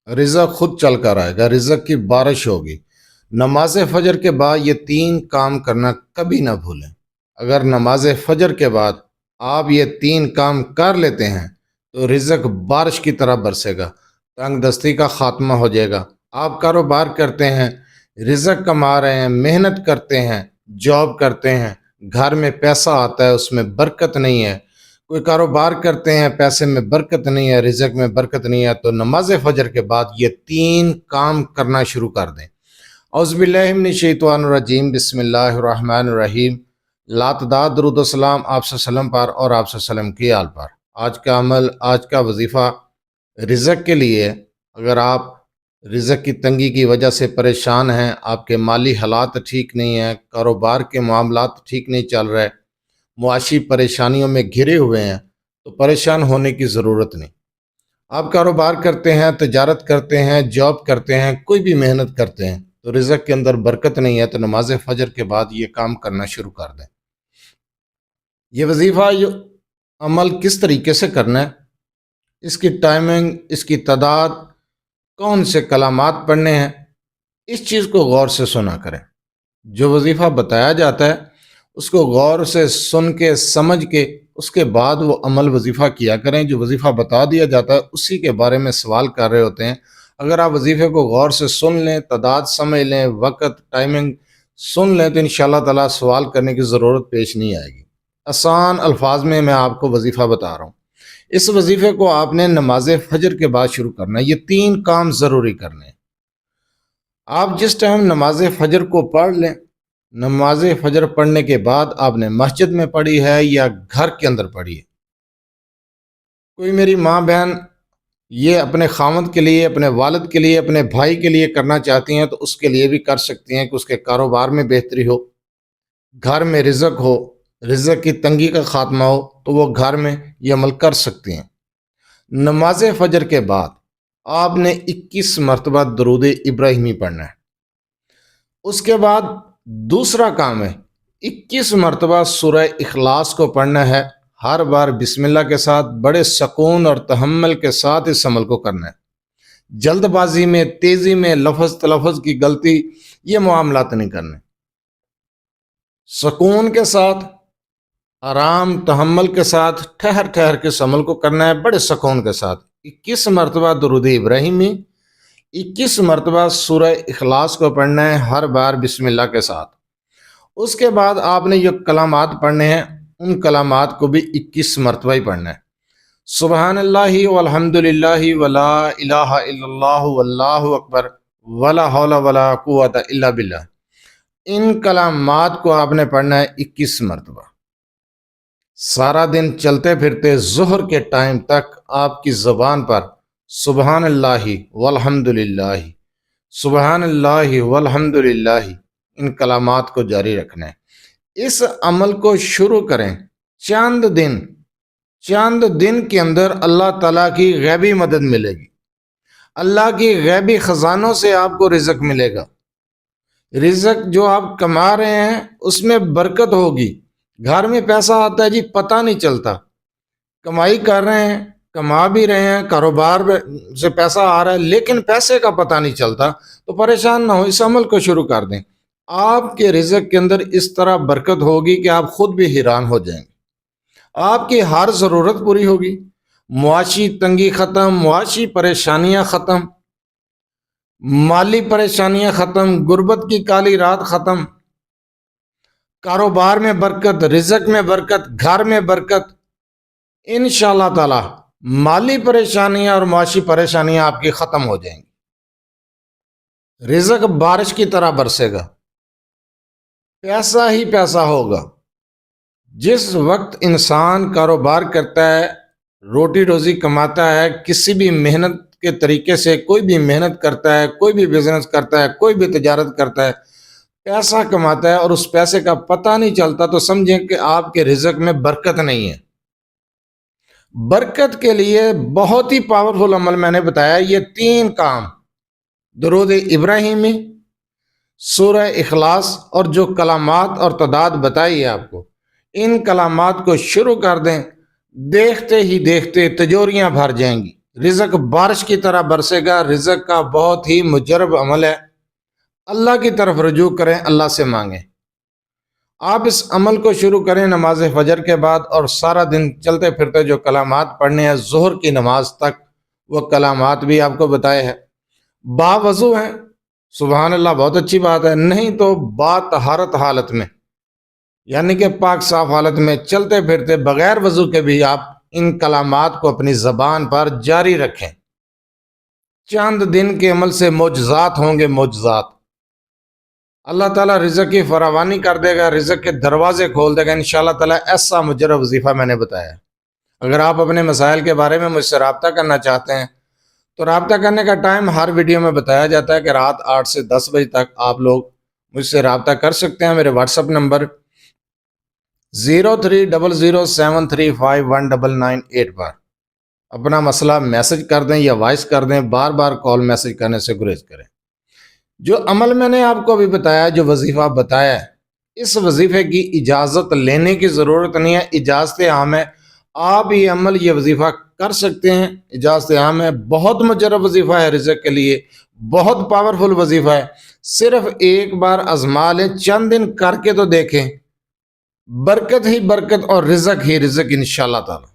رزق خود چل کر آئے گا، رزق کی بارش ہوگی۔ نماز فجر کے بعد یہ 3 کام کرنا کبھی نہ بھولیں۔ اگر نماز فجر کے بعد آپ یہ 3 کام کر لیتے ہیں تو رزق بارش کی طرح برسے گا، تنگ دستی کا خاتمہ ہو جائے گا۔ آپ کاروبار کرتے ہیں، رزق کما رہے ہیں، محنت کرتے ہیں، جاب کرتے ہیں، گھر میں پیسہ آتا ہے، اس میں برکت نہیں ہے، کوئی کاروبار کرتے ہیں، پیسے میں برکت نہیں ہے، رزق میں برکت نہیں ہے، تو نماز فجر کے بعد یہ 3 کام کرنا شروع کر دیں۔ اعوذ باللہ من الشیطان الرجیم، بسم اللہ الرحمن الرحیم۔ لاتعداد درود و سلام آپ صلی اللہ علیہ وسلم پر اور آپ صلی اللہ علیہ وسلم کی آل پر۔ آج کا عمل، آج کا وظیفہ رزق کے لیے۔ اگر آپ رزق کی تنگی کی وجہ سے پریشان ہیں، آپ کے مالی حالات ٹھیک نہیں ہیں، کاروبار کے معاملات ٹھیک نہیں چل رہے، معاشی پریشانیوں میں گھرے ہوئے ہیں، تو پریشان ہونے کی ضرورت نہیں۔ آپ کاروبار کرتے ہیں، تجارت کرتے ہیں، جاب کرتے ہیں، کوئی بھی محنت کرتے ہیں تو رزق کے اندر برکت نہیں ہے، تو نماز فجر کے بعد یہ کام کرنا شروع کر دیں۔ یہ وظیفہ، یہ عمل کس طریقے سے کرنا ہے، اس کی ٹائمنگ، اس کی تعداد، کون سے کلمات پڑھنے ہیں، اس چیز کو غور سے سنا کریں۔ جو وظیفہ بتایا جاتا ہے اس کو غور سے سن کے سمجھ کے اس کے بعد وہ عمل وظیفہ کیا کریں۔ جو وظیفہ بتا دیا جاتا ہے اسی کے بارے میں سوال کر رہے ہوتے ہیں۔ اگر آپ وظیفے کو غور سے سن لیں، تعداد سمجھ لیں، وقت، ٹائمنگ سن لیں، تو انشاءاللہ تعالی سوال کرنے کی ضرورت پیش نہیں آئے گی۔ آسان الفاظ میں آپ کو وظیفہ بتا رہا ہوں۔ اس وظیفے کو آپ نے نماز فجر کے بعد شروع کرنا ہے۔ یہ 3 کام ضروری کرنے ہیں۔ آپ جس ٹائم نماز فجر کو پڑھ لیں، نماز فجر پڑھنے کے بعد آپ نے مسجد میں پڑھی ہے یا گھر کے اندر پڑھی ہے، کوئی میری ماں بہن یہ اپنے خاوند کے لیے، اپنے والد کے لیے، اپنے بھائی کے لیے کرنا چاہتی ہیں تو اس کے لیے بھی کر سکتی ہیں کہ اس کے کاروبار میں بہتری ہو، گھر میں رزق ہو، رزق کی تنگی کا خاتمہ ہو، تو وہ گھر میں یہ عمل کر سکتی ہیں۔ نماز فجر کے بعد آپ نے 21 مرتبہ درود ابراہیمی پڑھنا ہے۔ اس کے بعد دوسرا کام ہے 21 مرتبہ سورہ اخلاص کو پڑھنا ہے، ہر بار بسم اللہ کے ساتھ، بڑے سکون اور تحمل کے ساتھ اس عمل کو کرنا ہے۔ جلد بازی میں، تیزی میں، لفظ تلفظ کی غلطی، یہ معاملات نہیں کرنے۔ سکون کے ساتھ، آرام تحمل کے ساتھ، ٹھہر ٹھہر کے اس عمل کو کرنا ہے، بڑے سکون کے ساتھ۔ 21 مرتبہ درود ابراہیمی، 21 مرتبہ سورہ اخلاص کو پڑھنا ہے، ہر بار بسم اللہ کے ساتھ۔ اس کے بعد آپ نے یہ کلمات پڑھنے ہیں، ان کلمات کو بھی 21 مرتبہ ہی پڑھنا ہے۔ سبحان اللہ والحمد للہ ولا الہ الا اللہ واللہ اکبر ولا حول ولا قوت الا باللہ، ان کلمات کو آپ نے پڑھنا ہے 21 مرتبہ۔ سارا دن چلتے پھرتے ظہر کے ٹائم تک آپ کی زبان پر سبحان اللہ والحمد للہ، سبحان اللہ والحمد للہ، ان کلمات کو جاری رکھنا ہے۔ اس عمل کو شروع کریں۔ چند دن کے اندر اللہ تعالیٰ کی غیبی مدد ملے گی، اللہ کی غیبی خزانوں سے آپ کو رزق ملے گا۔ رزق جو آپ کما رہے ہیں اس میں برکت ہوگی۔ گھر میں پیسہ آتا ہے جی، پتہ نہیں چلتا، کمائی کر رہے ہیں، کما بھی رہے ہیں، کاروبار سے پیسہ آ رہا ہے، لیکن پیسے کا پتہ نہیں چلتا، تو پریشان نہ ہو، اس عمل کو شروع کر دیں۔ آپ کے رزق کے اندر اس طرح برکت ہوگی کہ آپ خود بھی حیران ہو جائیں گے۔ آپ کی ہر ضرورت پوری ہوگی، معاشی تنگی ختم، معاشی پریشانیاں ختم، مالی پریشانیاں ختم، غربت کی کالی رات ختم، کاروبار میں برکت، رزق میں برکت، گھر میں برکت، انشاءاللہ تعالی مالی پریشانیاں اور معاشی پریشانیاں آپ کی ختم ہو جائیں گی۔ رزق بارش کی طرح برسے گا، پیسہ ہی پیسہ ہوگا۔ جس وقت انسان کاروبار کرتا ہے، روٹی روزی کماتا ہے، کسی بھی محنت کے طریقے سے کوئی بھی محنت کرتا ہے، کوئی بھی بزنس کرتا ہے، کوئی بھی تجارت کرتا ہے، پیسہ کماتا ہے اور اس پیسے کا پتہ نہیں چلتا، تو سمجھیں کہ آپ کے رزق میں برکت نہیں ہے۔ برکت کے لیے بہت ہی پاورفل عمل میں نے بتایا، یہ 3 کام، درود ابراہیمی، سورہ اخلاص، اور جو کلمات اور تعداد بتائی ہے آپ کو، ان کلمات کو شروع کر دیں۔ دیکھتے ہی دیکھتے تجوریاں بھر جائیں گی، رزق بارش کی طرح برسے گا. رزق کا بہت ہی مجرب عمل ہے. اللہ کی طرف رجوع کریں, اللہ سے مانگیں. آپ اس عمل کو شروع کریں نماز فجر کے بعد, اور سارا دن چلتے پھرتے جو کلامات پڑھنے ہیں ظہر کی نماز تک, وہ کلامات بھی آپ کو بتائے ہیں. باوضو ہیں, سبحان اللہ, بہت اچھی بات ہے. نہیں تو باطہارت حالت میں, یعنی کہ پاک صاف حالت میں چلتے پھرتے بغیر وضو کے بھی آپ ان کلامات کو اپنی زبان پر جاری رکھیں. چند دن کے عمل سے معجزات ہوں گے, معجزات. اللہ تعالیٰ رزق کی فراوانی کر دے گا, رزق کے دروازے کھول دے گا انشاءاللہ تعالیٰ. ایسا مجرب وظیفہ میں نے بتایا. اگر آپ اپنے مسائل کے بارے میں مجھ سے رابطہ کرنا چاہتے ہیں تو رابطہ کرنے کا ٹائم ہر ویڈیو میں بتایا جاتا ہے کہ رات 8 سے 10 بجے تک آپ لوگ مجھ سے رابطہ کر سکتے ہیں. میرے واٹس اپ نمبر 0300735199 پر اپنا مسئلہ میسج کر دیں یا وائس کر دیں. بار بار کال میسج کرنے سے گریز کریں. جو عمل میں نے آپ کو ابھی بتایا, جو وظیفہ بتایا ہے, اس وظیفے کی اجازت لینے کی ضرورت نہیں ہے. اجازت عام ہے, آپ یہ عمل, یہ وظیفہ کر سکتے ہیں. اجازت عام ہے. بہت مجرب وظیفہ ہے رزق کے لیے, بہت پاورفل وظیفہ ہے. صرف ایک بار آزما لیں, چند دن کر کے تو دیکھیں. برکت ہی برکت اور رزق ہی رزق انشاءاللہ تعالی.